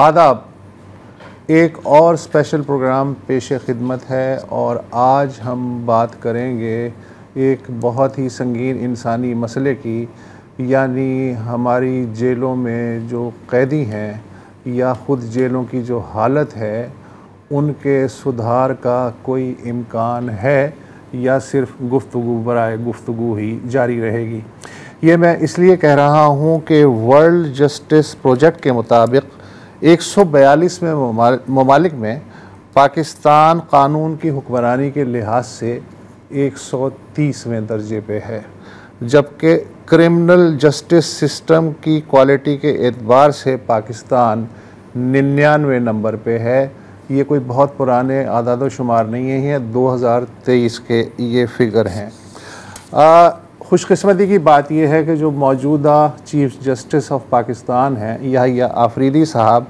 आदाब। एक और स्पेशल प्रोग्राम पेश खिदमत है और आज हम बात करेंगे एक बहुत ही संगीन इंसानी मसले की, यानी हमारी जेलों में जो कैदी हैं या ख़ुद जेलों की जो हालत है उनके सुधार का कोई इम्कान है या सिर्फ गुफ्तगू बराए गुफ्तगू ही जारी रहेगी। ये मैं इसलिए कह रहा हूँ कि वर्ल्ड जस्टिस प्रोजेक्ट के मुताबिक 142 में ममालिक में पाकिस्तान कानून की हुक्मरानी के लिहाज से 130वें दर्जे पे है, जबकि क्रिमिनल जस्टिस सिस्टम की क्वालिटी के एतबार से पाकिस्तान 99वें नंबर पे है। ये कोई बहुत पुराने आदाद शुमार नहीं है, ये 2023 के ये फिगर हैं। खुशकिस्मती की बात यह है कि जो मौजूदा चीफ जस्टिस ऑफ पाकिस्तान हैं याहिया आफरीदी साहब,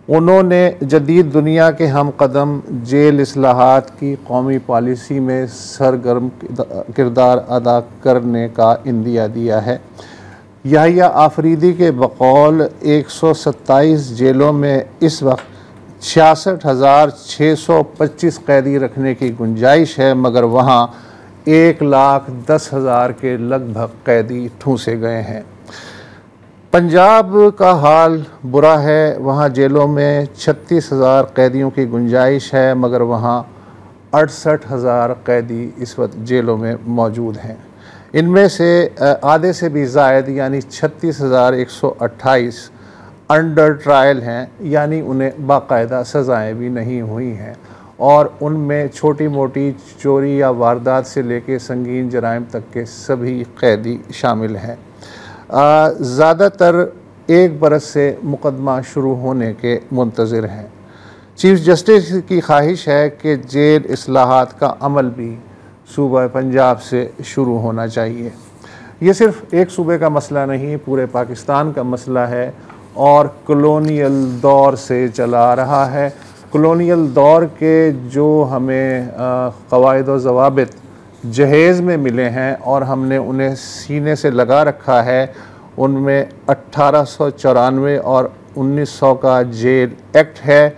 उन्होंने जदीद दुनिया के हम कदम जेल इस्लाहात की कौमी पॉलिसी में सरगर्म किरदार अदा करने का इंदिया दिया है। याहिया आफरीदी के बकौल 127 जेलों में इस वक्त 66,625 कैदी रखने की गुंजाइश है, मगर वहाँ 1,10,000 के लगभग कैदी ठूंसे गए हैं। पंजाब का हाल बुरा है, वहाँ जेलों में 36,000 कैदियों की गुंजाइश है, मगर वहाँ 68,000 कैदी इस वक्त जेलों में मौजूद हैं। इनमें से आधे से भी ज़ायद यानी 36,128 अंडर ट्रायल हैं, यानी उन्हें बाकायदा सज़ाएँ भी नहीं हुई हैं, और उनमें छोटी मोटी चोरी या वारदात से लेकर संगीन जराइम तक के सभी कैदी शामिल हैं। ज़्यादातर 1 बरस से मुकदमा शुरू होने के मुंतज़िर हैं। चीफ जस्टिस की ख्वाहिश है कि जेल इस्लाहात का अमल भी सूबा पंजाब से शुरू होना चाहिए। ये सिर्फ़ एक सूबे का मसला नहीं, पूरे पाकिस्तान का मसला है और कॉलोनियल दौर से चला आ रहा है। कॉलोनियल दौर के जो हमें क़वाइद व ज़वाबित जहेज़ में मिले हैं और हमने उन्हें सीने से लगा रखा है, उनमें 1894 और 1900 का जेल एक्ट है,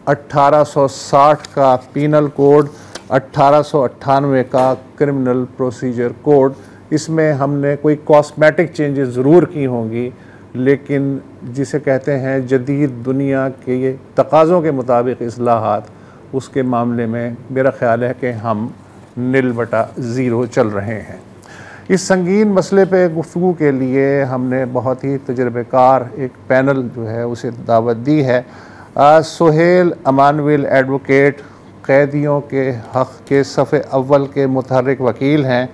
1860 का पीनल कोड, 1898 का क्रिमिनल प्रोसीजर कोड। इसमें हमने कोई कॉस्मेटिक चेंजेस ज़रूर की होंगी, लेकिन जिसे कहते हैं जदीद दुनिया के ये तकाज़ों के मुताबिक इस्लाहात, उसके मामले में मेरा ख़्याल है कि हम 0/0 चल रहे हैं। इस संगीन मसले पे गुफ्तगू के लिए हमने बहुत ही तजर्बेकार एक पैनल जो है उसे दावत दी है। सुहेल अमानविल एडवोकेट कैदियों के हक़ के सफ़े अव्वल के मुतहर्रिक वकील हैं।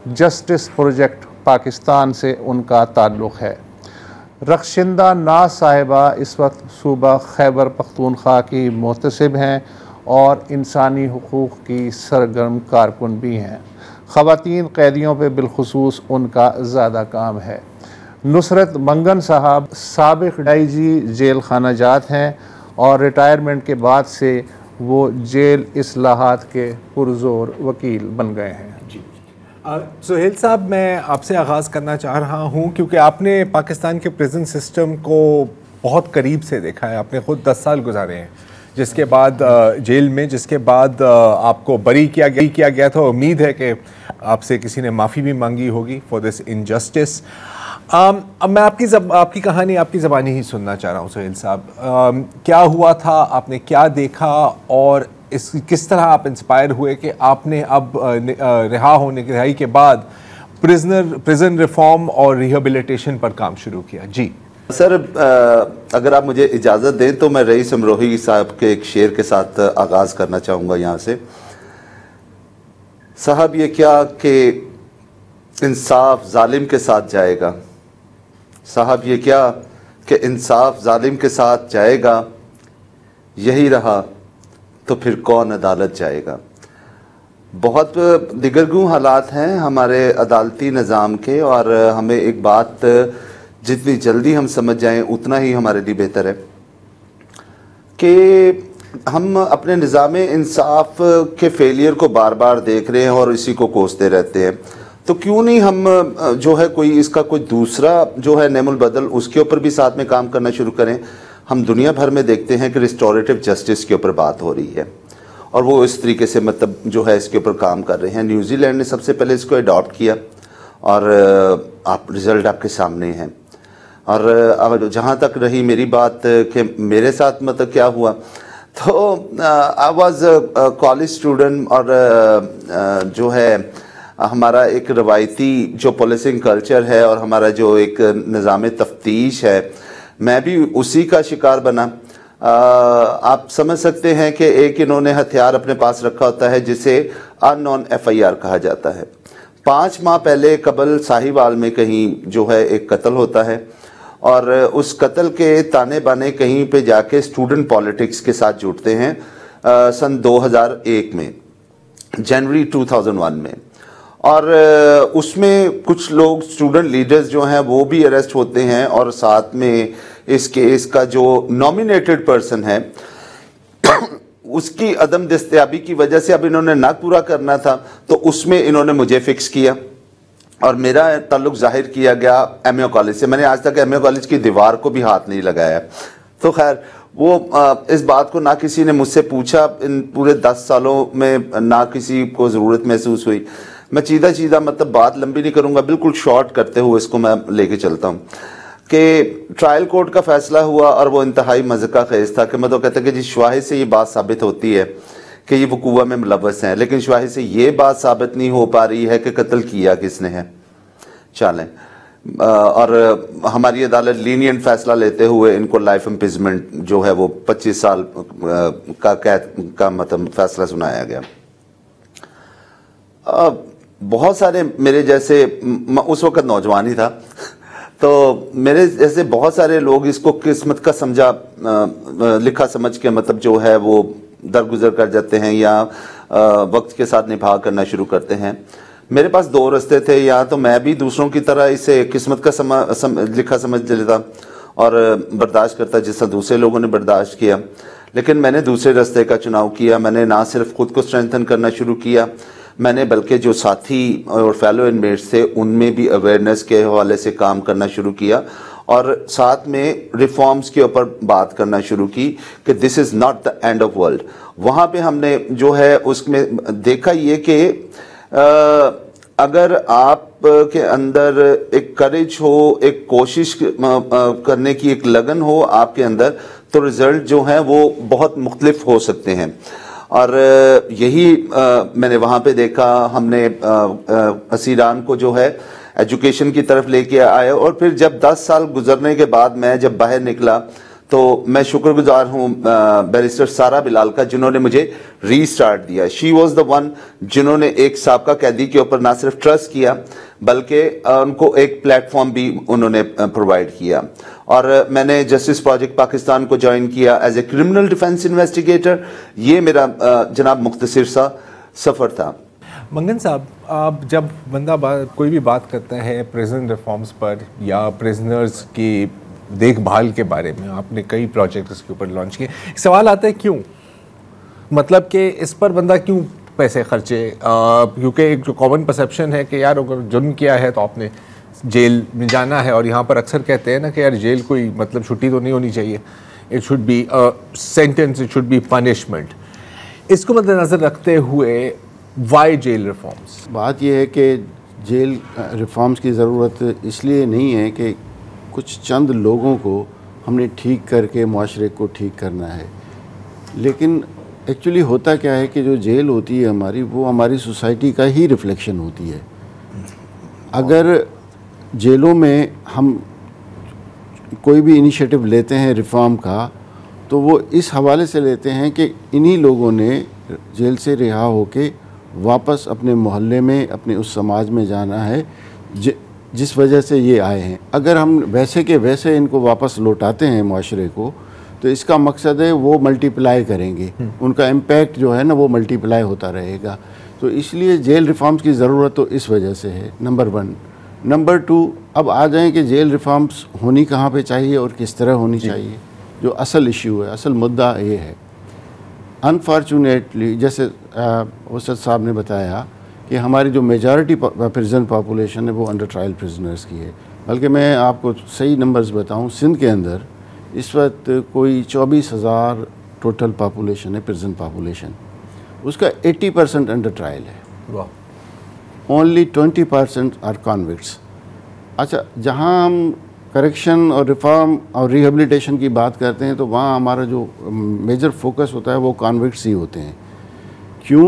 जस्टिस प्रोजेक्ट पाकिस्तान से उनका ताल्लुक़ है। रख्शिंदा नाज साहिबा इस वक्त सूबा खैबर पख्तूनख्वा की मोहतसिब हैं और इंसानी हुकूक़ की सरगर्म कारकुन भी हैं। ख़वातीन कैदियों पे बिलखुसूस उनका ज़्यादा काम है। नुसरत मंगन साहब साबिक़ IG जेल खाना जात हैं और रिटायरमेंट के बाद से वो जेल इस्लाहात के पुरज़ोर वकील बन गए हैं। सुहेल साहब, मैं आपसे आगाज़ करना चाह रहा हूँ क्योंकि आपने पाकिस्तान के प्रिजन सिस्टम को बहुत करीब से देखा है। आपने ख़ुद 10 साल गुजारे हैं, जिसके बाद जेल में, जिसके बाद आपको बरी किया गया था। उम्मीद है कि आपसे किसी ने माफ़ी भी मांगी होगी फॉर दिस इनजस्टिस। अब मैं आपकी कहानी आपकी ज़बानी ही सुनना चाह रहा हूँ सुहेल साहब। क्या हुआ था, आपने क्या देखा और किस तरह आप इंस्पायर हुए कि आपने अब रिहाई के बाद प्रिजन रिफॉर्म और रिहेबिलिटेशन पर काम शुरू किया? जी सर, अगर आप मुझे इजाज़त दें तो मैं रईस अमरोही साहब के एक शेर के साथ आगाज़ करना चाहूँगा यहाँ से। साहब ये क्या कि इंसाफ जालिम के साथ जाएगा, साहब ये क्या कि इंसाफ जालिम के साथ जाएगा, यही रहा तो फिर कौन अदालत जाएगा। बहुत दिगरगू हालात हैं हमारे अदालती निज़ाम के, और हमें एक बात जितनी जल्दी हम समझ जाएं उतना ही हमारे लिए बेहतर है कि हम अपने निज़ाम इंसाफ के फेलियर को बार बार देख रहे हैं और इसी को कोसते रहते हैं। तो क्यों नहीं हम जो है कोई इसका कोई दूसरा जो है नेमुल बदल उसके ऊपर भी साथ में काम करना शुरू करें। हम दुनिया भर में देखते हैं कि रिस्टोरेटिव जस्टिस के ऊपर बात हो रही है और वो इस तरीके से मतलब जो है इसके ऊपर काम कर रहे हैं। न्यूजीलैंड ने सबसे पहले इसको अडॉप्ट किया और आप रिज़ल्ट आपके सामने हैं। और जहाँ तक रही मेरी बात कि मेरे साथ मतलब क्या हुआ, तो आई वाज कॉलेज स्टूडेंट और जो है हमारा एक रवायती जो पुलिसिंग कल्चर है और हमारा जो एक निज़ाम तफ्तीश है, मैं भी उसी का शिकार बना। आप समझ सकते हैं कि एक इन्होंने हथियार अपने पास रखा होता है जिसे अननोन FIR कहा जाता है। 5 माह पहले कबल साहिवाल में कहीं जो है एक कत्ल होता है और उस कत्ल के ताने बाने कहीं पे जाके स्टूडेंट पॉलिटिक्स के साथ जुड़ते हैं सन 2001 में, जनवरी 2001 में। और उसमें कुछ लोग स्टूडेंट लीडर्स जो हैं वो भी अरेस्ट होते हैं और साथ में इस केस का जो नॉमिनेटेड पर्सन है उसकी अदम दस्तयाबी की वजह से अब इन्होंने ना पूरा करना था, तो उसमें इन्होंने मुझे फिक्स किया और मेरा ताल्लुक जाहिर किया गया MAO कॉलेज से। मैंने आज तक MAO कॉलेज की दीवार को भी हाथ नहीं लगाया। तो खैर वो इस बात को ना किसी ने मुझसे पूछा, इन पूरे 10 सालों में ना किसी को ज़रूरत महसूस हुई। मैं सीधा मतलब बात लंबी नहीं करूँगा, बिल्कुल शॉर्ट करते हुए इसको मैं लेके चलता हूँ कि ट्रायल कोर्ट का फैसला हुआ और वो इंतहाई मज़का ख़ेज़ था कि मैं तो कहता कि जिस शवाहिद से ये बात साबित होती है कि ये वकूआ में मुलव्वस हैं, लेकिन शवाहिद से ये बात साबित नहीं हो पा रही है कि कत्ल किया किसने है। चलें और हमारी अदालत लीनियंट फैसला लेते हुए इनको लाइफ इम्प्रिजमेंट जो है वो 25 साल का कैद का मतलब फैसला सुनाया गया। बहुत सारे मेरे जैसे, उस वक़्त नौजवान ही था, तो मेरे जैसे बहुत सारे लोग इसको किस्मत का समझा लिखा समझ के मतलब जो है वो दरगुजर कर जाते हैं या वक्त के साथ निभा करना शुरू करते हैं। मेरे पास 2 रास्ते थे, या तो मैं भी दूसरों की तरह इसे किस्मत का लिखा समझ लेता और बर्दाश्त करता जिस तरह दूसरे लोगों ने बर्दाश्त किया, लेकिन मैंने दूसरे रास्ते का चुनाव किया। मैंने ना सिर्फ खुद को स्ट्रेंथन करना शुरू किया, मैंने बल्कि जो साथी और फेलो इनमेट्स थे उनमें भी अवेयरनेस के हवाले से काम करना शुरू किया और साथ में रिफॉर्म्स के ऊपर बात करना शुरू की कि this is not the end of world. वहाँ पे हमने जो है उसमें देखा ये कि अगर आप के अंदर एक करेज हो, एक कोशिश करने की एक लगन हो आपके अंदर, तो रिज़ल्ट जो हैं वो बहुत मुख्तलिफ हो सकते हैं। और यही मैंने वहाँ पे देखा। हमने असीरान को जो है एजुकेशन की तरफ लेके आए और फिर जब 10 साल गुजरने के बाद मैं जब बाहर निकला तो मैं शुक्रगुजार हूँ बैरिस्टर सारा बिलाल का, जिन्होंने मुझे रीस्टार्ट दिया। शी वॉज द वन जिन्होंने एक साबका कैदी के ऊपर ना सिर्फ ट्रस्ट किया बल्कि उनको एक प्लेटफॉर्म भी उन्होंने प्रोवाइड किया। और मैंने जस्टिस प्रोजेक्ट पाकिस्तान को ज्वाइन किया as a criminal defence investigator. ये मेरा जनाब मुख्तसर सा सफ़र था। मंगन साहब, आप जब कोई भी बात करता है प्रिजन रिफॉर्म्स पर या प्रिजनर्स की देखभाल के बारे में, आपने कई प्रोजेक्ट इसके ऊपर लॉन्च किए, सवाल आता है क्यों, मतलब कि इस पर बंदा क्यों पैसे खर्चे? क्योंकि एक जो कॉमन परसेप्शन है कि यार अगर जुर्म किया है तो आपने जेल में जाना है, और यहाँ पर अक्सर कहते हैं ना कि यार जेल कोई मतलब छुट्टी तो नहीं होनी चाहिए, it should be sentence, it should be punishment. इसको मद्देनज़र रखते हुए वाई जेल रिफॉर्म्स? बात यह है कि जेल रिफॉर्म्स की ज़रूरत इसलिए नहीं है कि कुछ चंद लोगों को हमने ठीक करके माशरे को ठीक करना है, लेकिन एक्चुअली होता क्या है कि जो जेल होती है हमारी, वो हमारी सोसाइटी का ही रिफ्लेक्शन होती है। अगर जेलों में हम कोई भी इनिशिएटिव लेते हैं रिफॉर्म का, तो वो इस हवाले से लेते हैं कि इन्हीं लोगों ने जेल से रिहा होके वापस अपने मोहल्ले में, अपने उस समाज में जाना है जिस वजह से ये आए हैं। अगर हम वैसे के वैसे इनको वापस लौटाते हैं माशरे को, तो इसका मकसद है वो मल्टीप्लाई करेंगे, उनका इम्पैक्ट जो है ना वो मल्टीप्लाई होता रहेगा। तो इसलिए जेल रिफॉर्म्स की ज़रूरत तो इस वजह से है, नंबर 1। नंबर 2, अब आ जाएं कि जेल रिफॉर्म्स होनी कहाँ पे चाहिए और किस तरह होनी चाहिए। जो असल इशू है, असल मुद्दा ये है, अनफॉर्चुनेटली जैसे वसत साहब ने बताया कि हमारी जो मेजॉरिटी प्रिजन पॉपुलेशन है वो अंडर ट्रायल प्रिजनर्स की है। बल्कि मैं आपको सही नंबर्स बताऊं, सिंध के अंदर इस वक्त कोई 24,000 टोटल पॉपुलेशन है, प्रिजन पॉपुलेशन, उसका 80% अंडर ट्रायल है, ओनली 20% आर कॉन्विक्ट्स। अच्छा, जहाँ हम करेक्शन और रिफॉर्म और रिहेबिलिटेशन की बात करते हैं तो वहाँ हमारा जो मेजर फोकस होता है वो कॉन्विक्ट्स ही होते हैं। क्यों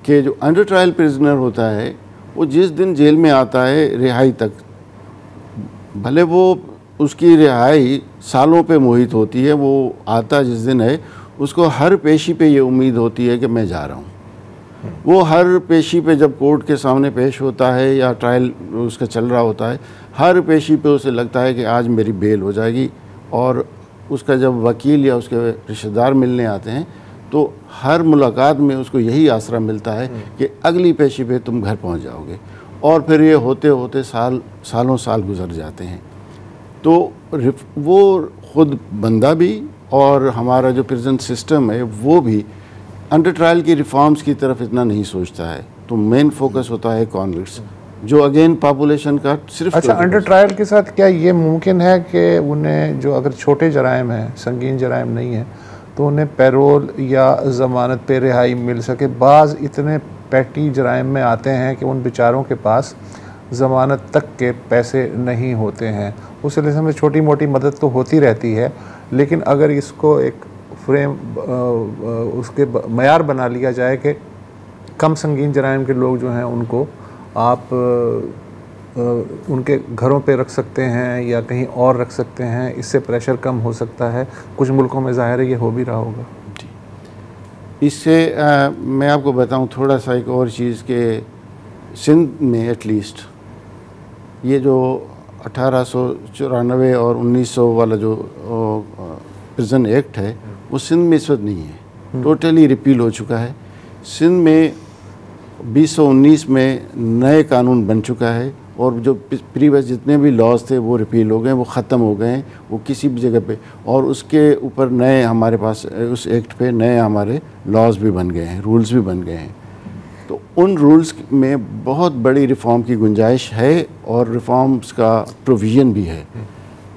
कि जो अंडर ट्रायल प्रिजनर होता है वो जिस दिन जेल में आता है रिहाई तक, भले वो उसकी रिहाई सालों पे मोहित होती है, वो आता जिस दिन है उसको हर पेशी पे ये उम्मीद होती है कि मैं जा रहा हूँ। वो हर पेशी पे जब कोर्ट के सामने पेश होता है या ट्रायल उसका चल रहा होता है, हर पेशी पे उसे लगता है कि आज मेरी बेल हो जाएगी। और उसका जब वकील या उसके रिश्तेदार मिलने आते हैं तो हर मुलाकात में उसको यही आसरा मिलता है कि अगली पेशी पे तुम घर पहुंच जाओगे। और फिर ये होते होते सालों साल गुजर जाते हैं। तो वो खुद बंदा भी और हमारा जो प्रिजन सिस्टम है वो भी अंडर ट्रायल की रिफॉर्म्स की तरफ इतना नहीं सोचता है। तो मेन फोकस होता है कॉन्विक्ट्स, जो अगेन पॉपुलेशन का सिर्फ। अच्छा, अंडर ट्रायल के साथ क्या ये मुमकिन है कि उन्हें जो अगर छोटे जराइम हैं, संगीन जराइम नहीं है, तो उन्हें पैरोल या ज़मानत पे रिहाई मिल सके? बाज़ इतने पैटी जराइम में आते हैं कि उन बेचारों के पास ज़मानत तक के पैसे नहीं होते हैं। उस सिलसिले में छोटी मोटी मदद तो होती रहती है, लेकिन अगर इसको एक फ्रेम उसके मयार बना लिया जाए कि कम संगीन जराइम के लोग जो हैं उनको आप उनके घरों पे रख सकते हैं या कहीं और रख सकते हैं, इससे प्रेशर कम हो सकता है। कुछ मुल्कों में ज़ाहिर है ये हो भी रहा होगा। इससे मैं आपको बताऊं थोड़ा सा एक और चीज़ के सिंध में एटलीस्ट ये जो 1894 और 1900 वाला जो प्रिजन एक्ट है वो सिंध में इस वक्त नहीं है, टोटली रिपील हो चुका है। सिंध में 2019 में नए कानून बन चुका है और जो प्रीवियस जितने भी लॉज थे वो रिपील हो गए, वो ख़त्म हो गए हैं, वो किसी भी जगह पे, और उसके ऊपर नए हमारे पास उस एक्ट पे नए हमारे लॉज भी बन गए हैं, रूल्स भी बन गए हैं। तो उन रूल्स में बहुत बड़ी रिफ़ॉर्म की गुंजाइश है और रिफ़ॉर्म्स का प्रोविज़न भी है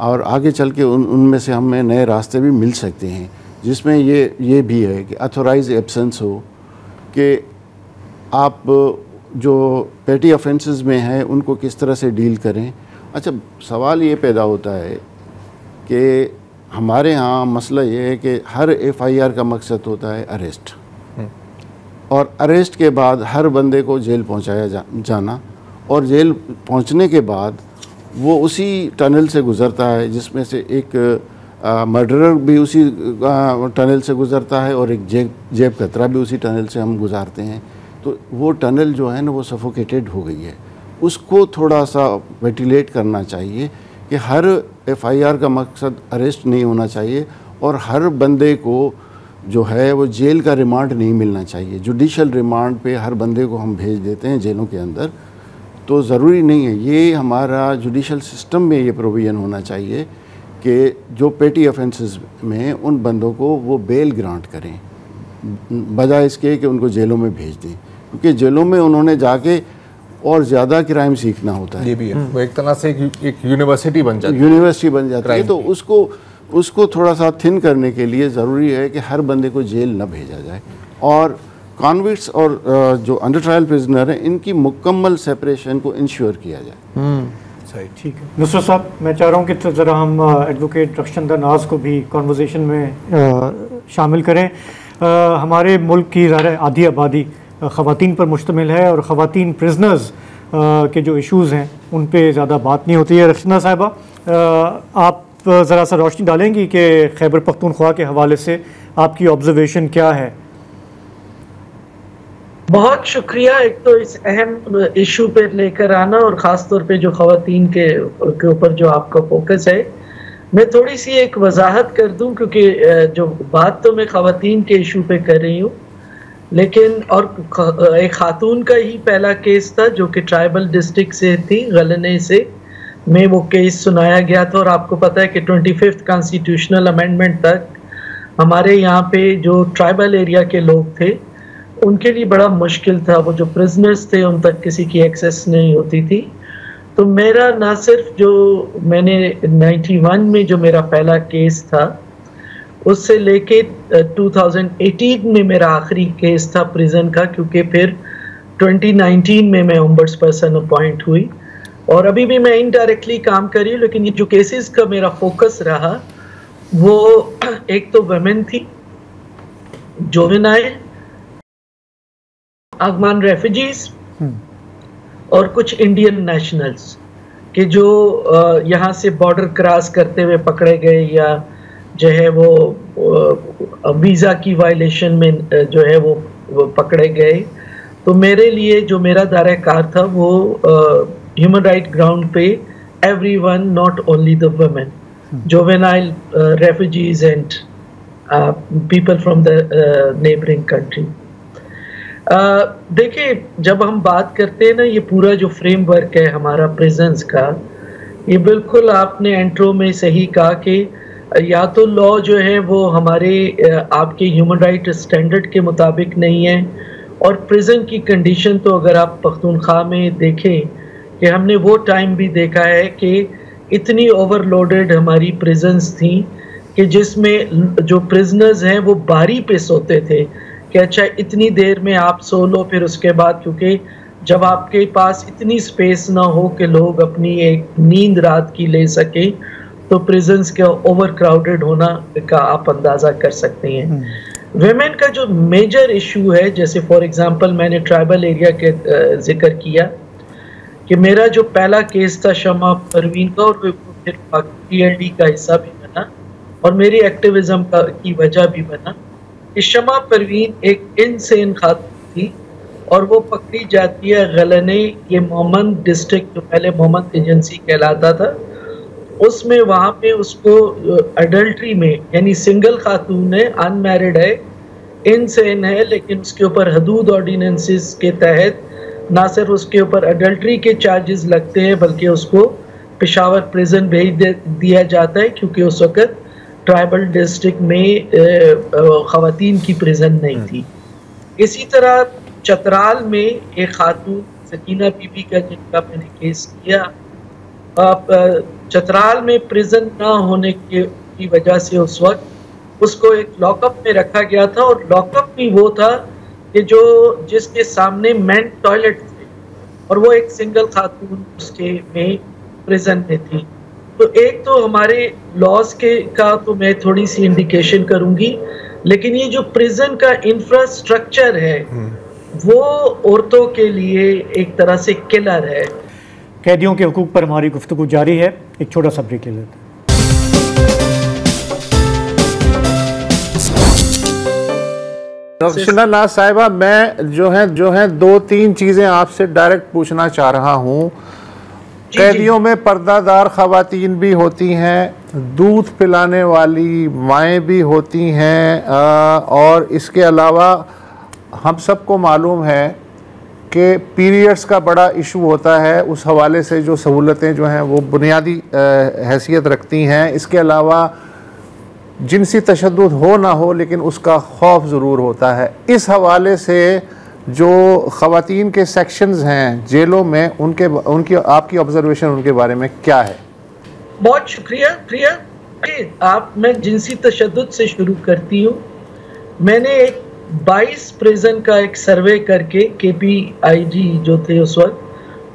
और आगे चल के उनमें से हमें नए रास्ते भी मिल सकते हैं, जिसमें ये भी है कि अथोराइज एब्सेंस हो, कि आप जो पेटी ऑफेंसेस में हैं उनको किस तरह से डील करें। अच्छा, सवाल ये पैदा होता है कि हमारे यहाँ मसला ये है कि हर एफआईआर का मकसद होता है अरेस्ट, और अरेस्ट के बाद हर बंदे को जेल पहुँचाया जाना, और जेल पहुँचने के बाद वो उसी टनल से गुज़रता है जिसमें से एक मर्डरर भी उसी टनल से गुज़रता है और एक जेब कतरा भी उसी टनल से हम गुज़ारते हैं। तो वो टनल जो है ना वो सफोकेटेड हो गई है, उसको थोड़ा सा वेंटिलेट करना चाहिए कि हर एफआईआर का मकसद अरेस्ट नहीं होना चाहिए और हर बंदे को जो है वो जेल का रिमांड नहीं मिलना चाहिए। जुडिशल रिमांड पे हर बंदे को हम भेज देते हैं जेलों के अंदर, तो ज़रूरी नहीं है। ये हमारा जुडिशल सिस्टम में ये प्रोविज़न होना चाहिए कि जो पेटी ऑफेंसेस में उन बंदों को वो बेल ग्रांट करें बजाय इसके कि उनको जेलों में भेज दें, क्योंकि जेलों में उन्होंने जाके और ज़्यादा क्राइम सीखना होता है। ये भी है, वो एक तरह से एक यूनिवर्सिटी बन जाती है, तो उसको थोड़ा सा थिन करने के लिए ज़रूरी है कि हर बंदे को जेल न भेजा जाए, और कॉन्विक्ट्स और जो अंडर ट्रायल प्रिजनर हैं इनकी मुकम्मल सेपरेशन को इंश्योर किया जाए। सही, ठीक है। नुसरत साहब, मैं चाह रहा हूँ कि ज़रा हम एडवोकेट रक्षंदा नाज को भी कॉन्वर्जेशन में शामिल करें। हमारे मुल्क की ज़ाहिर आधी आबादी ख़वातीन पर मुश्तमिल है और ख़वातीन प्रिजनर्स के जो इश्यूज़ हैं उन पे ज़्यादा बात नहीं होती है। रक्षंदा साहिबा, आप ज़रा सा रोशनी डालेंगी कि खैबर पख्तूनख्वा के हवाले से आपकी ऑब्जर्वेशन क्या है? बहुत शुक्रिया एक तो इस अहम इशू पे लेकर आना और ख़ास तौर पे जो ख़वातीन के ऊपर जो आपका फोकस है। मैं थोड़ी सी एक वजाहत कर दूं, क्योंकि जो बात तो मैं ख़वातीन के इशू पे कर रही हूँ, लेकिन और एक खातून का ही पहला केस था जो कि ट्राइबल डिस्ट्रिक्ट से थी, गलने से में वो केस सुनाया गया था। और आपको पता है कि 25th कॉन्स्टिट्यूशनल अमेंडमेंट तक हमारे यहाँ पे जो ट्राइबल एरिया के लोग थे उनके लिए बड़ा मुश्किल था, वो जो प्रिजनर्स थे उन तक किसी की एक्सेस नहीं होती थी। तो मेरा ना सिर्फ जो मैंने 91 में जो मेरा पहला केस था उससे लेके 2018 में मेरा आखिरी केस था प्रिजन का, क्योंकि फिर 2019 में मैं ओम्बड्स पर्सन अपॉइंट हुई और अभी भी मैं इनडायरेक्टली काम कर रही हूँ। लेकिन ये जो केसेस का मेरा फोकस रहा वो एक तो वुमेन थी, जुवेनाइल, अफगान रेफ्यूजीज और कुछ इंडियन नेशनल्स के जो यहाँ से बॉर्डर क्रॉस करते हुए पकड़े गए या जो है वो वीज़ा की वायलेशन में जो है वो पकड़े गए। तो मेरे लिए जो मेरा दायरा कार था वो ह्यूमन राइट ग्राउंड पे everyone, not only the women, juvenile, refugees and people from the neighbouring country. देखिए, जब हम बात करते हैं ना, ये पूरा जो फ्रेमवर्क है हमारा प्रिजन्स का, ये बिल्कुल आपने इंट्रो में सही कहा कि या तो लॉ जो है वो हमारे आपके ह्यूमन राइट स्टैंडर्ड के मुताबिक नहीं है, और प्रिजन की कंडीशन तो अगर आप पख्तूनख्वा में देखें कि हमने वो टाइम भी देखा है कि इतनी ओवरलोडेड हमारी प्रिजन्स थी कि जिसमें जो प्रिजनर्स हैं वो बारी पे सोते थे कि अच्छा इतनी देर में आप सो लो, फिर उसके बाद क्योंकि जब आपके पास इतनी स्पेस ना हो कि लोग अपनी एक नींद रात की ले सके, तो प्रिजन्स का ओवर क्राउडेड होना का आप अंदाज़ा कर सकते हैं। वेमेन का जो मेजर इशू है, जैसे फॉर एग्जांपल मैंने ट्राइबल एरिया के जिक्र किया कि मेरा जो पहला केस था शमा परवीन का, और फिर PLD का हिस्सा भी बना और मेरी एक्टिविज्म की वजह भी बना कि शमा परवीन एक इनसेन खातून थी और वो पकड़ी जाती है गलने, ये मोहम्मद डिस्ट्रिक्ट जो पहले मोहम्मद एजेंसी कहलाता था, उसमें वहाँ पे उसको अडल्ट्री में, यानी सिंगल खातून है, अनमैरिड है, इनसेन है, लेकिन उसके ऊपर हदूद ऑर्डिनेंसेस के तहत ना सिर्फ उसके ऊपर अडल्ट्री के चार्जेस लगते हैं बल्कि उसको पेशावर प्रिजन भेज दिया जाता है, क्योंकि उस वक़्त ट्राइबल डिस्ट्रिक्ट में ख़वातीन की प्रिजन नहीं थी। इसी तरह चतराल में एक खातून सकीना बीबी का, जिनका मैंने केस किया, चतराल में प्रिजन ना होने की वजह से उस वक्त उसको एक लॉकअप में रखा गया था, और लॉकअप भी वो था कि जिसके सामने मेन टॉयलेट थे और वो एक सिंगल खातून उसके में प्रिजन में थी। तो एक तो हमारे लॉज का तो मैं थोड़ी सी इंडिकेशन करूंगी, लेकिन ये जो प्रिजन का इंफ्रास्ट्रक्चर है वो औरतों के लिए एक तरह से किलर है। कैदियों के हुकूक पर हमारी गुफ्तगू जारी है, एक छोटा सा ब्रेक ले लेते हैं। रक्षना नाज साहिबा, मैं जो है 2-3 चीज़ें आपसे डायरेक्ट पूछना चाह रहा हूँ। कैदियों में पर्दादार ख़वातीन भी होती हैं, दूध पिलाने वाली माएँ भी होती हैं, और इसके अलावा हम सबको मालूम है कि पीरियड्स का बड़ा इशू होता है। उस हवाले से जो सहूलतें जो हैं वो बुनियादी हैसियत रखती हैं। इसके अलावा जिनसी तशद्दुद हो ना हो, लेकिन उसका खौफ ज़रूर होता है। इस हवाले से जो ख़वातीन के सेक्शंस हैं जेलों में, उनकी आपकी ऑब्जर्वेशन उनके बारे में क्या है? बहुत शुक्रिया प्रिया। मैं जिनसी तशद्दुद से शुरू करती हूँ। मैंने एक 22 प्रिजन का एक सर्वे करके KPIG जो थे उस वक्त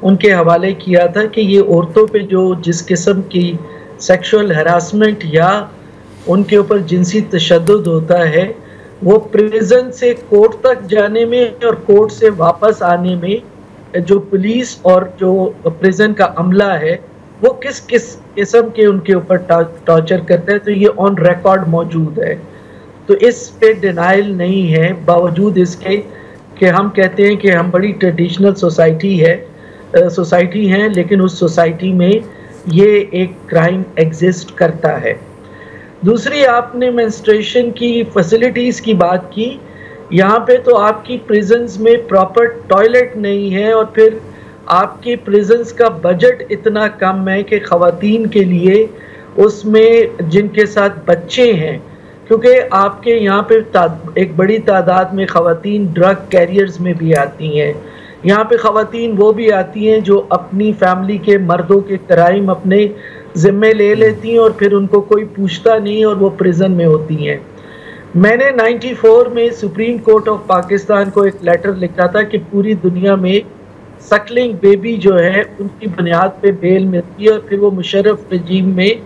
उनके हवाले किया था कि ये औरतों पे जो जिस किस्म की सेक्सुअल हरासमेंट या उनके ऊपर जिनसी तशद्दुद होता है, वो प्रिजन से कोर्ट तक जाने में और कोर्ट से वापस आने में जो पुलिस और जो प्रिजन का अमला है वो किस किस्म के उनके ऊपर टॉर्चर करते हैं, तो ये ऑन रिकॉर्ड मौजूद है। तो इस पे डिनाइल नहीं है, बावजूद इसके कि हम कहते हैं कि हम बड़ी ट्रेडिशनल सोसाइटी हैं, लेकिन उस सोसाइटी में ये एक क्राइम एग्जिस्ट करता है। दूसरी, आपने मेंस्ट्रुएशन की फैसिलिटीज़ की बात की। यहाँ पे तो आपकी प्रिजन्स में प्रॉपर टॉयलेट नहीं है, और फिर आपकी प्रिजन्स का बजट इतना कम है कि ख़वातीन के लिए उसमें जिनके साथ बच्चे हैं, क्योंकि आपके यहाँ पे एक बड़ी तादाद में ख़वातीन ड्रग कैरियर्स में भी आती हैं यहाँ पे ख़वातीन वो भी आती हैं जो अपनी फैमिली के मर्दों के क्राइम अपने ज़िम्मे ले लेती हैं और फिर उनको कोई पूछता नहीं और वो प्रिजन में होती हैं। मैंने 94 में सुप्रीम कोर्ट ऑफ पाकिस्तान को एक लेटर लिखा था कि पूरी दुनिया में सकलिंग बेबी जो है उनकी बुनियाद पे बेल मिलती है, और फिर वो मुशर्रफ रजीम में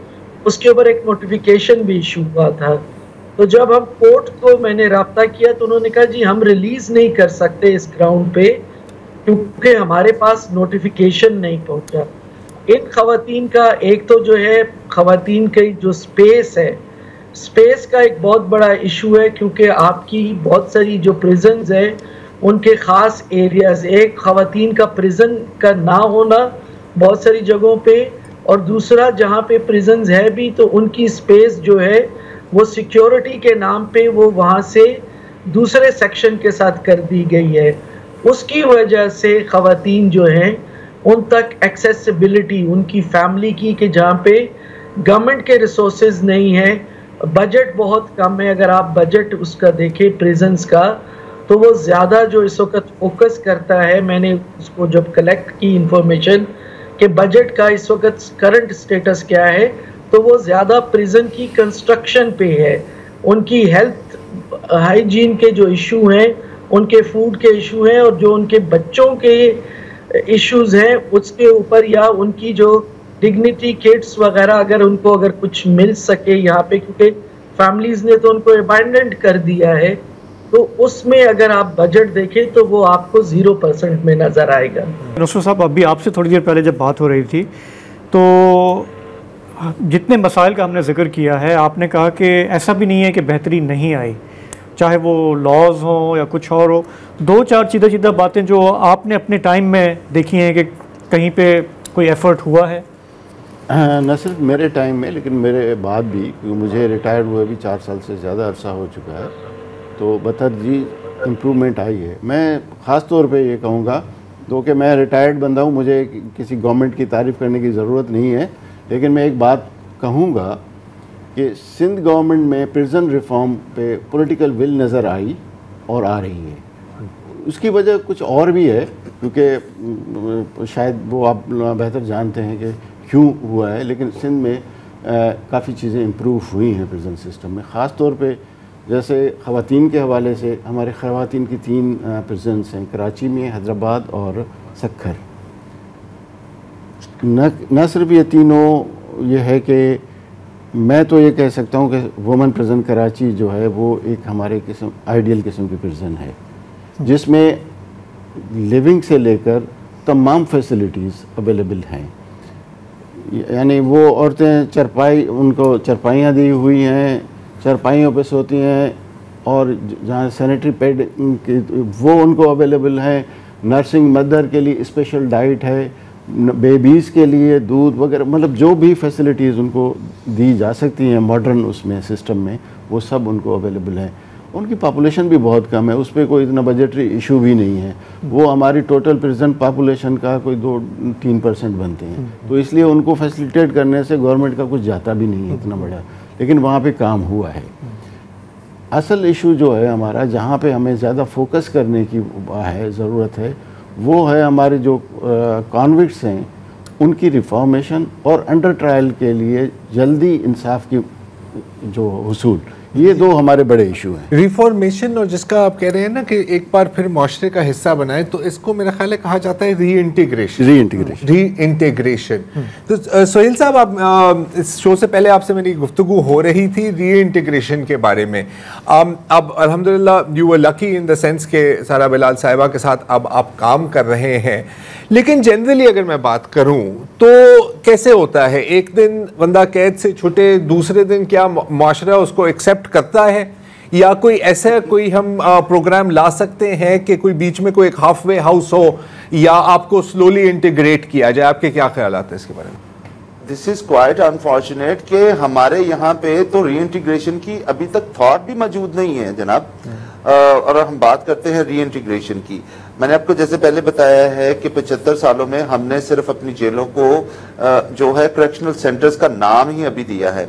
उसके ऊपर एक नोटिफिकेशन भी इशू हुआ था। तो जब हम कोर्ट को मैंने रब्ता किया तो उन्होंने कहा जी हम रिलीज़ नहीं कर सकते इस ग्राउंड पे क्योंकि हमारे पास नोटिफिकेशन नहीं पहुंचा। इन ख़वातीन का एक तो जो है ख़वातीन की जो स्पेस है, स्पेस का एक बहुत बड़ा इशू है क्योंकि आपकी बहुत सारी जो प्रिजन्स है उनके ख़ास एरियाज़, एक ख़वातीन का प्रिजन का ना होना बहुत सारी जगहों पे, और दूसरा जहाँ पे प्रिजन्स है भी तो उनकी स्पेस जो है वो सिक्योरिटी के नाम पे वो वहाँ से दूसरे सेक्शन के साथ कर दी गई है। उसकी वजह से ख़वातीन जो हैं उन तक एक्सेसिबिलिटी उनकी फैमिली की कि जहाँ पे गवर्नमेंट के रिसोर्सेज नहीं है, बजट बहुत कम है। अगर आप बजट उसका देखें प्रिजन्स का तो वो ज़्यादा जो इस वक्त फोकस करता है, मैंने उसको जब कलेक्ट की इंफॉर्मेशन कि बजट का इस वक्त करंट स्टेटस क्या है, तो वो ज़्यादा प्रिजन की कंस्ट्रक्शन पे है। उनकी हेल्थ हाइजीन के जो इशू हैं, उनके फूड के इशू हैं, और जो उनके बच्चों के इश्यूज़ हैं उसके ऊपर, या उनकी जो डिग्निटी किट्स वगैरह अगर उनको अगर कुछ मिल सके यहाँ पे, क्योंकि फैमिलीज़ ने तो उनको अबैंडन कर दिया है, तो उसमें अगर आप बजट देखें तो वो आपको 0% में नज़र आएगा। नसरुल साहब, अभी आपसे थोड़ी देर पहले जब बात हो रही थी तो जितने मसाइल का हमने जिक्र किया है, आपने कहा कि ऐसा भी नहीं है कि बेहतरी नहीं आई, चाहे वो लॉज हों या कुछ और हो। दो चार सीधा बातें जो आपने अपने टाइम में देखी हैं कि कहीं पे कोई एफ़र्ट हुआ है? न सिर्फ मेरे टाइम में लेकिन मेरे बाद भी, क्योंकि मुझे रिटायर्ड हुए भी 4 साल से ज़्यादा अरसा हो चुका है, तो बतदरीज इम्प्रूवमेंट आई है। मैं ख़ास तौर पे ये कहूँगा, तो कि मैं रिटायर्ड बंदा हूँ, मुझे किसी गवर्नमेंट की तारीफ़ करने की ज़रूरत नहीं है, लेकिन मैं एक बात कहूँगा कि सिंध गवर्नमेंट में प्रिजन रिफॉर्म पे पॉलिटिकल विल नज़र आई और आ रही है। उसकी वजह कुछ और भी है, क्योंकि शायद वो आप बेहतर जानते हैं कि क्यों हुआ है, लेकिन सिंध में काफ़ी चीज़ें इम्प्रूव हुई हैं प्रिजन सिस्टम में। ख़ास तौर पे जैसे ख़वातीन के हवाले से हमारे ख़वातीन की 3 प्रिजन्स हैं, कराची में, हैदराबाद और सक्खर। न सिर्फ ये तीनों, ये है कि मैं तो ये कह सकता हूँ कि वुमेन प्रिजन कराची जो है वो एक हमारे किस्म आइडियल किस्म की प्रिजन है, जिसमें लिविंग से लेकर तमाम फैसिलिटीज़ अवेलेबल हैं। यानी वो औरतें चरपाई, उनको चरपाइयाँ दी हुई हैं, चरपाइयों पे सोती हैं, और जहाँ सैनिटरी पैड वो उनको अवेलेबल हैं। नर्सिंग मदर के लिए स्पेशल डाइट है, बेबीज़ के लिए दूध वगैरह, मतलब जो भी फैसिलिटीज़ उनको दी जा सकती हैं मॉडर्न उसमें सिस्टम में, वो सब उनको अवेलेबल है। उनकी पॉपुलेशन भी बहुत कम है, उस पर कोई इतना बजटरी इशू भी नहीं है। वो हमारी टोटल प्रेजेंट पॉपुलेशन का कोई 2-3% बनते हैं, तो इसलिए उनको फैसिलिटेट करने से गवर्नमेंट का कुछ जाता भी नहीं है इतना बड़ा, लेकिन वहाँ पे काम हुआ है। असल इशू जो है हमारा, जहाँ पे हमें ज़्यादा फोकस करने की है ज़रूरत है, वो है हमारे जो कॉन्विक्ट्स हैं उनकी रिफॉर्मेशन और अंडर ट्रायल के लिए जल्दी इंसाफ की जो हुसूल, ये दो हमारे बड़े इशू हैं। रिफॉर्मेशन, और जिसका आप कह रहे हैं ना कि एक बार फिर माशरे का हिस्सा बनाए, तो इसको मेरा ख्याल है कहा जाता है रीइंटीग्रेशन। तो सोहेल साहब, आप इस शो से पहले आपसे मेरी गुफ्तगू हो रही थी रीइंटीग्रेशन के बारे में। अब अल्हम्दुलिल्लाह you were lucky in the sense के सारा बिलाल साहिबा के साथ अब आप काम कर रहे हैं, लेकिन जनरली अगर मैं बात करूं तो कैसे होता है, एक दिन बंदा कैद से छूटे, दूसरे दिन क्या माशरा उसको एक्सेप्ट करता है, या कोई ऐसा कोई हम प्रोग्राम ला सकते हैं कि कोई बीच में कोई एक हाफ वे हाउस हो, या आपको स्लोली इंटीग्रेट किया जाए? आपके क्या ख्यालात हैं इसके बारे में? दिस इज क्वाइट अनफॉर्चुनेट कि हमारे यहाँ पे तो रीइंटीग्रेशन की अभी तक थॉट भी मौजूद नहीं है जनाब। और हम बात करते हैं रीइंटीग्रेशन की, मैंने आपको जैसे पहले बताया है कि 75 सालों में हमने सिर्फ अपनी जेलों को जो है करेक्शनल सेंटर्स का नाम ही अभी दिया है।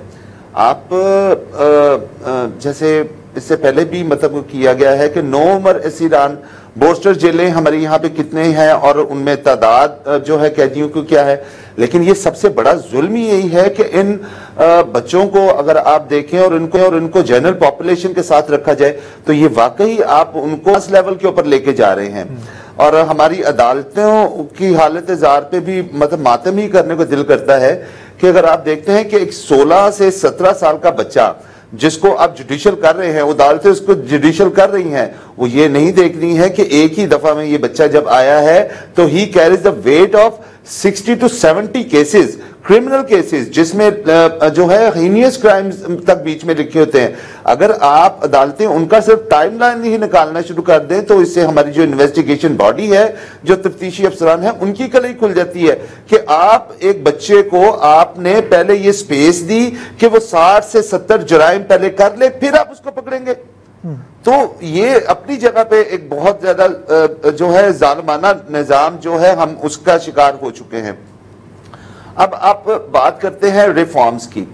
आप जैसे इससे पहले भी मतलब किया गया है कि नो उमर एसिरान बोस्टर जेलें हमारे यहाँ पे कितने हैं और उनमें तादाद जो है कैदियों की क्या है, लेकिन ये सबसे बड़ा जुल्म यही है कि इन बच्चों को अगर आप देखें और इनको जनरल पॉपुलेशन के साथ रखा जाए तो ये वाकई आप उनको इस लेवल के ऊपर लेके जा रहे हैं। और हमारी अदालतों की हालत जार पे भी मतलब मातम ही करने को दिल करता है कि अगर आप देखते हैं कि एक 16 से 17 साल का बच्चा जिसको आप जुडिशियल कर रहे हैं, अदालतें उसको जुडिशियल कर रही हैं, वो ये नहीं देख रही है कि एक ही दफा में ये बच्चा जब आया है तो he carries the weight of 60 to 70 cases, criminal cases, जिसमें जो है हीनियस क्राइम्स तक बीच में लिखे होते हैं। अगर आप अदालतें उनका सिर्फ टाइमलाइन ही निकालना शुरू कर दें तो इससे हमारी जो इन्वेस्टिगेशन बॉडी है, जो तफ्तीशी अफसरान है, उनकी कलई खुल जाती है कि आप एक बच्चे को आपने पहले ये स्पेस दी कि वो 60 से 70 जराइम पहले कर ले, फिर आप उसको पकड़ेंगे। तो ये अपनी जगह पे एक बहुत ज्यादा जो है जालिमाना निजाम जो है हम उसका शिकार हो चुके हैं। अब आप बात करते हैं रिफॉर्म्स की।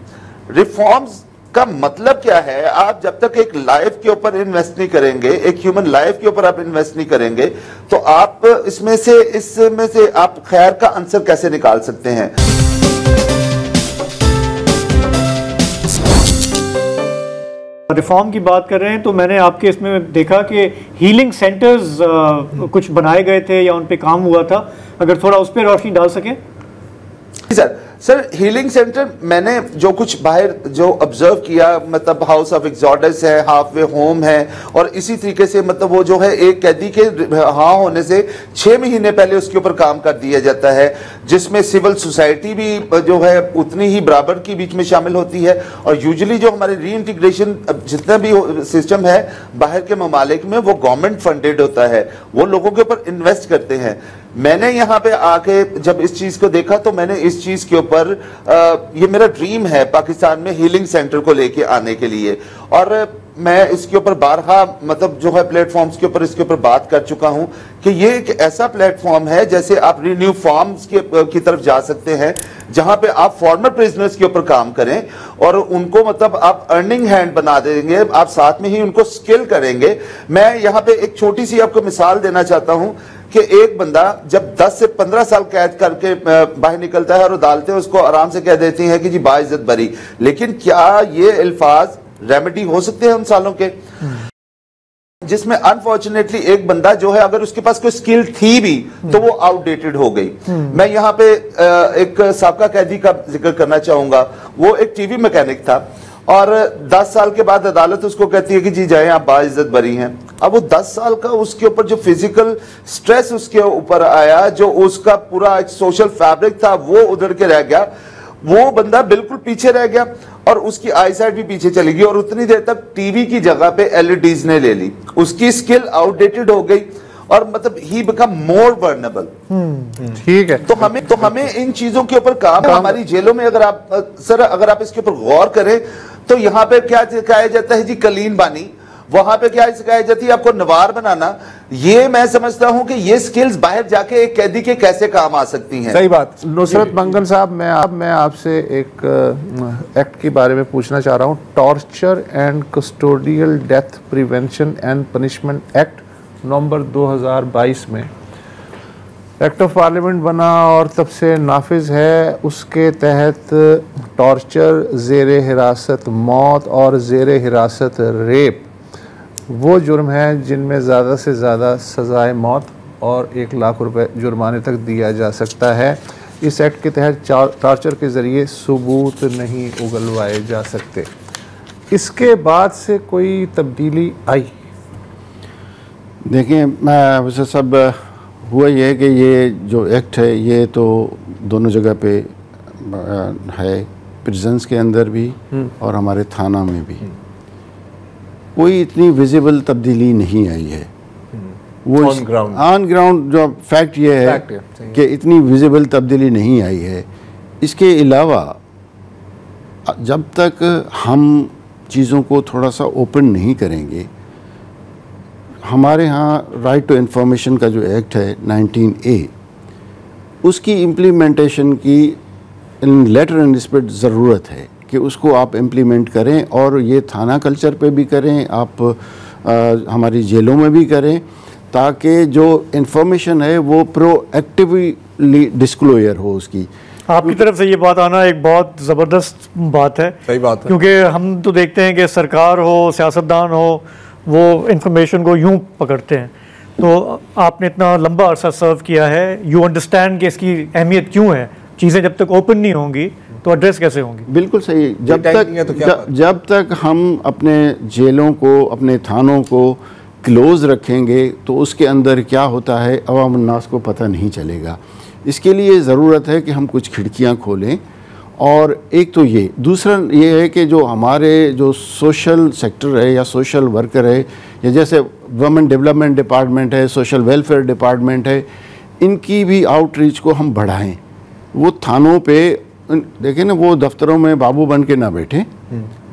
रिफॉर्म्स का मतलब क्या है? आप जब तक एक लाइफ के ऊपर इन्वेस्ट नहीं करेंगे, एक ह्यूमन लाइफ के ऊपर आप इन्वेस्ट नहीं करेंगे, तो आप इसमें से आप खैर का आंसर कैसे निकाल सकते हैं? रिफॉर्म की बात कर रहे हैं तो मैंने आपके इसमें देखा कि हीलिंग सेंटर्स कुछ बनाए गए थे या उन पे काम हुआ था, अगर थोड़ा उस पर रोशनी डाल सकें। सर हीलिंग सेंटर मैंने जो कुछ बाहर जो ऑब्जर्व किया, मतलब हाउस ऑफ एक्सॉर्डस है, हाफवे होम है, और इसी तरीके से मतलब वो जो है एक कैदी के हाँ होने से 6 महीने पहले उसके ऊपर काम कर दिया जाता है, जिसमें सिविल सोसाइटी भी जो है उतनी ही बराबर की बीच में शामिल होती है। और यूजुअली जो हमारे री इंटीग्रेशन जितना भी सिस्टम है बाहर के ममालिक में वो गवर्नमेंट फंडेड होता है, वो लोगों के ऊपर इन्वेस्ट करते हैं। मैंने यहाँ पे आके जब इस चीज को देखा तो मैंने इस चीज के ऊपर ये मेरा ड्रीम है पाकिस्तान में हीलिंग सेंटर को लेके आने के लिए, और मैं इसके ऊपर बारहा मतलब जो है प्लेटफॉर्म्स के ऊपर इसके ऊपर बात कर चुका हूं कि ये एक ऐसा प्लेटफॉर्म है जैसे आप रिन्यू फॉर्म्स की तरफ जा सकते हैं, जहां पे आप फॉर्मर प्रिजनर्स के ऊपर काम करें और उनको मतलब आप अर्निंग हैंड बना देंगे, आप साथ में ही उनको स्किल करेंगे। मैं यहाँ पे एक छोटी सी आपको मिसाल देना चाहता हूं कि एक बंदा जब 10 से 15 साल कैद करके बाहर निकलता है और अदालतें उसको आराम से कह देती हैं कि जी बाइज्जत बरी, लेकिन क्या ये अल्फाज रेमेडी हो सकते हैं उन सालों के जिसमें अनफॉर्चुनेटली एक बंदा जो है अगर उसके पास कोई स्किल थी भी तो वो आउटडेटेड हो गई। मैं यहाँ पे एक साबका कैदी का जिक्र करना चाहूंगा। वो एक टीवी मैकेनिक था और 10 साल के बाद अदालत उसको कहती है कि जी जाए आप बाइज्जत बरी हैं। अब वो 10 साल का उसके ऊपर जो फिजिकल स्ट्रेस उसके ऊपर आया, जो उसका पूरा एक सोशल फैब्रिक था वो उधर के रह गया, वो बंदा बिल्कुल पीछे रह गया और उसकी आईसाइट भी पीछे चली गई और उतनी देर तक टीवी की जगह पे एलईडीज ने ले ली, उसकी स्किल आउटडेटेड हो गई और मतलब ही बिकम मोर वर्नेबल। ठीक है, तो हमें इन चीजों के ऊपर काम हमारी जेलों में अगर आप इसके ऊपर गौर करें तो यहाँ पे क्या सिखाया जाता है जी कलीन बानी, वहां पे क्या सिखाई जाती है आपको नवार बनाना। ये मैं समझता हूं कि ये स्किल्स बाहर जाके एक कैदी के कैसे काम आ सकती हैं। सही बात। नुसरत मंगन साहब, मैं आपसे एक एक्ट के बारे में पूछना चाह रहा हूं, torture and custodial death prevention and punishment act November 2022 में एक्ट ऑफ पार्लियामेंट बना और तब से नाफिज है। उसके तहत टॉर्चर, ज़ेर हिरासत मौत और ज़ेर हिरासत रेप वो जुर्म हैं जिनमें ज़्यादा से ज़्यादा सज़ाए मौत और 1 लाख रुपए जुर्माने तक दिया जा सकता है। इस एक्ट के तहत टॉर्चर के ज़रिए सबूत नहीं उगलवाए जा सकते। इसके बाद से कोई तब्दीली आई? देखिए, मैं वैसे सब हुआ ये है कि ये जो एक्ट है ये तो दोनों जगह पे है, प्रिजन्स के अंदर भी और हमारे थाना में भी। कोई इतनी विजिबल तब्दीली नहीं आई है। वो ऑन ग्राउंड जो फैक्ट ये है कि इतनी विजिबल तब्दीली नहीं आई है। इसके अलावा जब तक हम चीज़ों को थोड़ा सा ओपन नहीं करेंगे, हमारे यहाँ राइट टू इंफॉर्मेशन का जो एक्ट है 19A, उसकी इम्प्लीमेंटेशन की लेटर एंड स्पिरिट ज़रूरत है कि उसको आप इम्प्लीमेंट करें और ये थाना कल्चर पे भी करें, आप हमारी जेलों में भी करें, ताकि जो इंफॉर्मेशन है वो प्रोएक्टिवली डिस्क्लोजर हो उसकी। आपकी तरफ से ये बात आना एक बहुत ज़बरदस्त बात है। सही बात है, क्योंकि हम तो देखते हैं कि सरकार हो, सियासतदान हो, वो इंफॉर्मेशन को यूं पकड़ते हैं। तो आपने इतना लंबा अरसा सर्व किया है, यू अंडरस्टैंड कि इसकी अहमियत क्यों है। चीज़ें जब तक ओपन नहीं होंगी तो एड्रेस कैसे होंगी? बिल्कुल सही। जब तक हम अपने जेलों को, अपने थानों को क्लोज़ रखेंगे तो उसके अंदर क्या होता है अवाम उन्नास को पता नहीं चलेगा। इसके लिए ज़रूरत है कि हम कुछ खिड़कियां खोलें। और एक तो ये, दूसरा ये है कि जो हमारे जो सोशल सेक्टर है या सोशल वर्कर है, या जैसे वुमेन डेवलपमेंट डिपार्टमेंट है, सोशल वेलफेयर डिपार्टमेंट है, इनकी भी आउटरीच को हम बढ़ाएं। वो थानों पे देखें ना, वो दफ्तरों में बाबू बन के ना बैठे,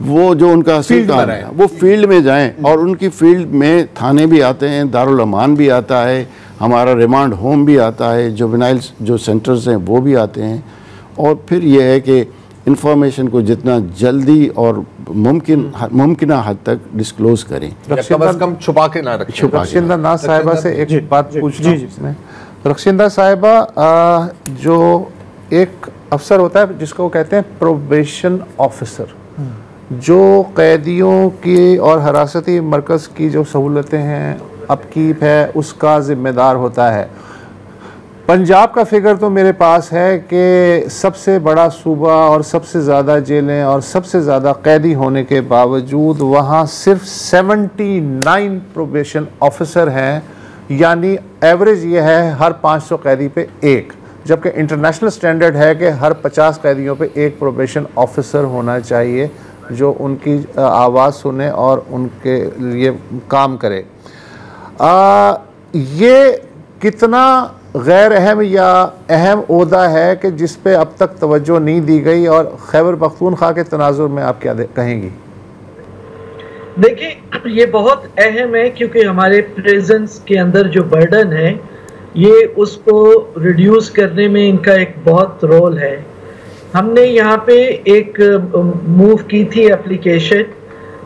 वो जो उनका असल काम है वो फील्ड में जाएं। और उनकी फील्ड में थाने भी आते हैं, दारुल अमान भी आता है, हमारा रिमांड होम भी आता है, जुवेनाइल जो सेंटर्स हैं वो भी आते हैं। और फिर यह है कि इंफॉर्मेशन को जितना जल्दी और मुमकिन हद तक डिस्क्लोज करें, कम छुपा के ना रखें। रक्षिंदा नाज साहिबा से एक बात पूछना इसमें। रक्षिंदा साहिबा, जो एक अफसर होता है जिसको कहते हैं प्रोबेशन ऑफिसर, जो कैदियों की और हिरासती मरकज़ की जो सहूलतें हैं, अपकीप है, उसका ज़िम्मेदार होता है। पंजाब का फिगर तो मेरे पास है कि सबसे बड़ा सूबा और सबसे ज़्यादा जेलें और सबसे ज़्यादा कैदी होने के बावजूद वहाँ सिर्फ 79 प्रोबेशन ऑफिसर हैं, यानी एवरेज ये है हर 500 कैदी पे एक, जबकि इंटरनेशनल स्टैंडर्ड है कि हर 50 कैदियों पे एक प्रोबेशन ऑफिसर होना चाहिए जो उनकी आवाज़ सुने और उनके लिए काम करे। ये कितना गैर अहम या अहम ओहदा है कि जिस पे अब तक तवज्जो नहीं दी गई, और खैबर पख्तूनख्वा के तनाजुर में आप क्या कहेंगी? देखिए, ये बहुत अहम है क्योंकि हमारे प्रेजेंस के अंदर जो बर्डन है ये उसको रिड्यूस करने में इनका एक बहुत रोल है। हमने यहाँ पे एक मूव की थी एप्लीकेशन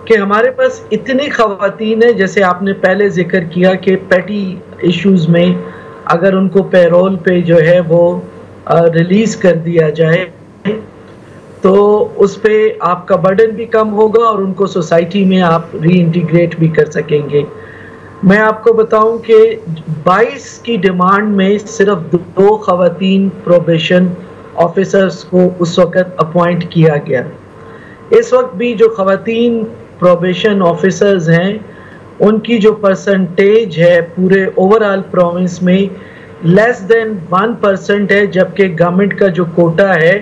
कि हमारे पास इतनी ख़वातीन है, जैसे आपने पहले जिक्र किया कि पेटी इश्यूज़ में अगर उनको पैरोल पे जो है वो रिलीज़ कर दिया जाए तो उस पे आपका बर्डन भी कम होगा और उनको सोसाइटी में आप रीइंटीग्रेट भी कर सकेंगे। मैं आपको बताऊं कि 22 की डिमांड में सिर्फ 2 ख़वातीन प्रोबेशन ऑफिसर्स को उस वक़्त अपॉइंट किया गया। इस वक्त भी जो ख़वातीन प्रोबेशन ऑफिसर्स हैं उनकी जो परसेंटेज है पूरे ओवरऑल प्रोविंस में लेस देन 1% है, जबकि गवर्नमेंट का जो कोटा है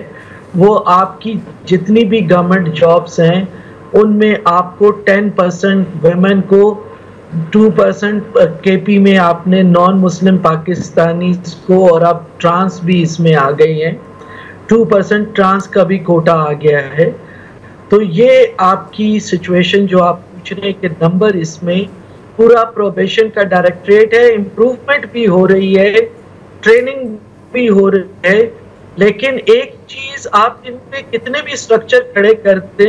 वो आपकी जितनी भी गवर्नमेंट जॉब्स हैं उनमें आपको 10% वेमेन को, 2% केपी में आपने नॉन मुस्लिम पाकिस्तानी को, और अब ट्रांस भी इसमें आ गई हैं, 2% ट्रांस का भी कोटा आ गया है। तो ये आपकी सिचुएशन जो आप पूछ रहे हैं कि नंबर, इसमें पूरा प्रोबेशन का डायरेक्टरेट है, इम्प्रूवमेंट भी हो रही है, ट्रेनिंग भी हो रही है, लेकिन एक चीज आप इन पे कितने भी स्ट्रक्चर खड़े करते,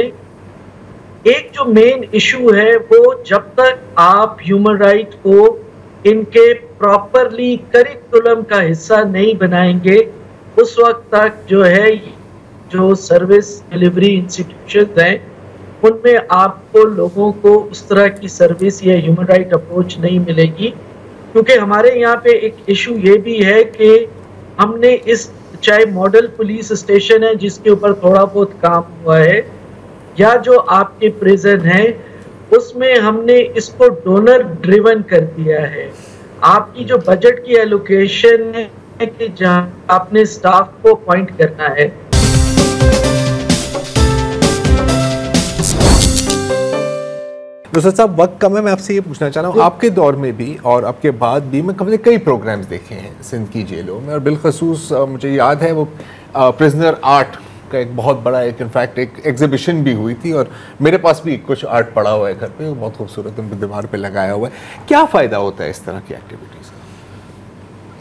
एक जो मेन इशू है वो जब तक आप ह्यूमन राइट को इनके प्रॉपरली करिकुलम का हिस्सा नहीं बनाएंगे उस वक्त तक जो है जो सर्विस डिलीवरी इंस्टीट्यूशन हैं उनमें आपको लोगों को उस तरह की सर्विस या ह्यूमन राइट अप्रोच नहीं मिलेगी। क्योंकि हमारे यहाँ पे एक इशू ये भी है कि हमने इस, चाहे मॉडल पुलिस स्टेशन है जिसके ऊपर थोड़ा बहुत काम हुआ है, या जो आपके प्रिजन है उसमें हमने इसको डोनर ड्रिवन कर दिया है। आपकी जो बजट की एलोकेशन है कि जहां आपने स्टाफ को अपॉइंट करना है। नुसरत साहब, वक्त कम है, मैं आपसे ये पूछना चाह रहा हूँ, आपके दौर में भी और आपके बाद भी मैं कई प्रोग्राम्स देखे हैं सिंध की जेलों में, और बिलखसूस मुझे याद है वो प्रिजनर आर्ट का एक बहुत बड़ा इनफैक्ट एक एग्जीबिशन भी हुई थी, और मेरे पास भी कुछ आर्ट पड़ा हुआ है घर पे, वो बहुत खूबसूरत उन दीवार पे लगाया हुआ है। क्या फ़ायदा होता है इस तरह की एक्टिविटीज़ का?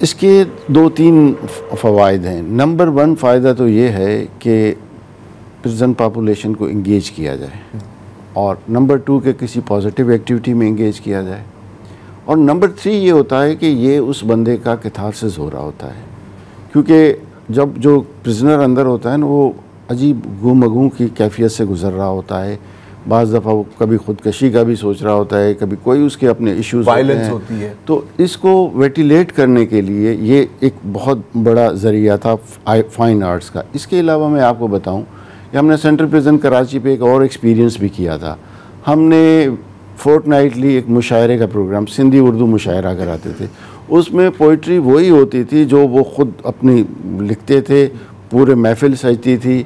इसके 2-3 फ़वाइद हैं। नंबर 1 फ़ायदा तो ये है कि प्रिजन पॉपुलेशन को इंगेज किया जाए, और नंबर 2 के किसी पॉजिटिव एक्टिविटी में इंगेज किया जाए, और नंबर 3 ये होता है कि ये उस बंदे का कैथारसिस हो रहा होता है, क्योंकि जब जो प्रिजनर अंदर होता है ना वो अजीब गुमगू की कैफियत से गुजर रहा होता है। बाज़ दफ़ा वो कभी ख़ुदकशी का भी सोच रहा होता है, कभी कोई उसके अपने इश्यूज़ वायलेंस होती है। तो इसको वेंटिलेट करने के लिए ये एक बहुत बड़ा ज़रिया था फाइन आर्ट्स का। इसके अलावा मैं आपको बताऊं कि हमने सेंट्रल प्रिजन कराची पे एक और एक्सपीरियंस भी किया था। हमने फोर्टनाइटली एक मुशायरे का प्रोग्राम, सिंधी उर्दू मुशायरा कराते थे। उसमें पोइट्री वही होती थी जो वो ख़ुद अपनी लिखते थे, पूरे महफ़िल सजती थी,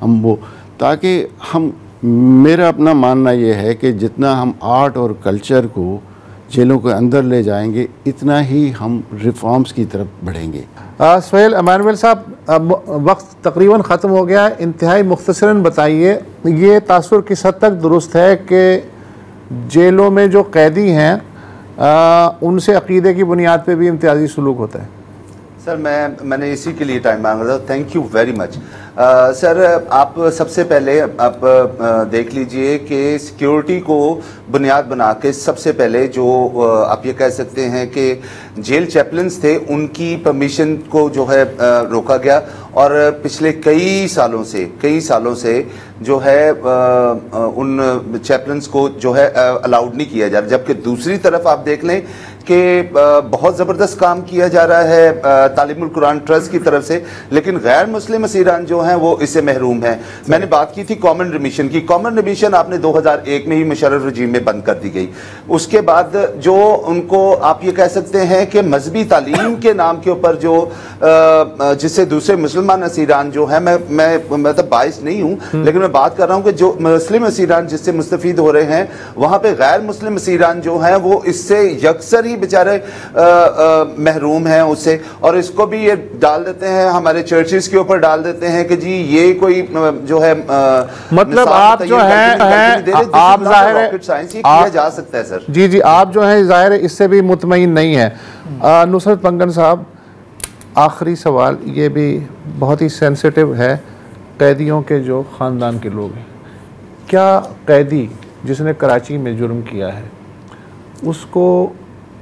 हम वो, ताकि हम, मेरा अपना मानना ये है कि जितना हम आर्ट और कल्चर को जेलों के अंदर ले जाएंगे इतना ही हम रिफॉर्म्स की तरफ बढ़ेंगे। सुहेल इमानुएल साहब, अब वक्त तकरीबन ख़त्म हो गया है, इंतहाई मुख्तसरन बताइए, ये तासुर किस हद तक दुरुस्त है कि जेलों में जो कैदी हैं उनसे अक़ीदे की बुनियाद पे भी इम्तियाजी सलूक होता है? सर मैंने इसी के लिए टाइम मांग रहा था। Thank you very much. Sir आप सबसे पहले आप देख लीजिए कि सिक्योरिटी को बुनियाद बना के सबसे पहले जो आप ये कह सकते हैं कि जेल चैपलन्स थे उनकी परमिशन को जो है रोका गया और पिछले कई सालों से जो है उन चैपलन्स को जो है अलाउड नहीं किया जा रहा। जबकि दूसरी तरफ आप देख लें कि बहुत ज़बरदस्त काम किया जा रहा है तालीमुल कुरान ट्रस्ट की तरफ से, लेकिन गैर मुस्लिम असीरान जो हैं वो इससे महरूम हैं। मैंने बात की थी कॉमन रिमिशन की। कॉमन रिमिशन आपने 2001 में ही मुशर्रफ रजीम में बंद कर दी गई। उसके बाद जो उनको आप ये कह सकते हैं कि मजहबी तालीम के नाम के ऊपर जो जिससे दूसरे मुसलमान असीरान जो है, मैं मतलब बाइस नहीं हूँ, लेकिन मैं बात कर रहा हूँ कि जो मुस्लिम असीरान जिससे मुस्तफीद हो रहे हैं, वहाँ पे गैर मुस्लिम असीरान जो हैं वो इससे यकसर ही बेचारे महरूम हैं उससे। और इसको भी ये डाल देते हैं हमारे चर्चेस के ऊपर डाल देते हैं कि जी ये कोई जो है मतलब आप जो है आप जाहिर है साइंस ये किया जा सकता है सर। जी जी, आप जो है जाहिर है इससे भी मुतमईन नहीं है। नुसरत पंगन साहब, आखिरी सवाल, ये भी बहुत ही सेंसिटिव है, कैदियों के जो ख़ानदान के लोग हैं, क्या कैदी जिसने कराची में जुर्म किया है उसको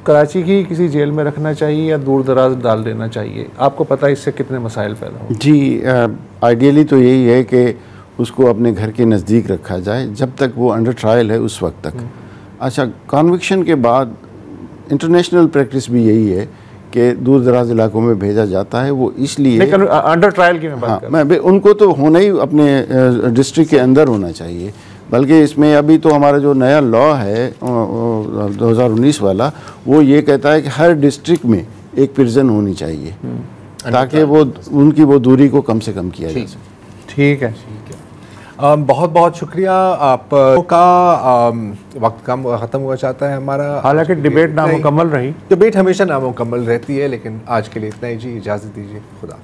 कराची की किसी जेल में रखना चाहिए या दूर दराज डाल देना चाहिए? आपको पता है इससे कितने मसाइल पैदा हो? जी, आइडियली तो यही है कि उसको अपने घर के नज़दीक रखा जाए जब तक वो अंडर ट्रायल है उस वक्त तक। अच्छा, कन्विक्शन के बाद इंटरनेशनल प्रैक्टिस भी यही है कि दूर दराज इलाकों में भेजा जाता है। वो इसलिए, लेकिन अंडर ट्रायल की मैं बात कर रहा हूं। उनको तो होना ही अपने डिस्ट्रिक्ट के अंदर होना चाहिए। बल्कि इसमें अभी तो हमारा जो नया लॉ है 2019 वाला, वो ये कहता है कि हर डिस्ट्रिक्ट में एक प्रिजन होनी चाहिए ताकि वो उनकी वो दूरी को कम से कम किया जा सके। ठीक है, बहुत बहुत शुक्रिया आपका। वक्त कम ख़त्म हुआ चाहता है हमारा, हालांकि डिबेट नामुकम्मल रही। डिबेट हमेशा नामुकम्मल रहती है, लेकिन आज के लिए इतना ही जी, इजाज़त दीजिए। खुदा।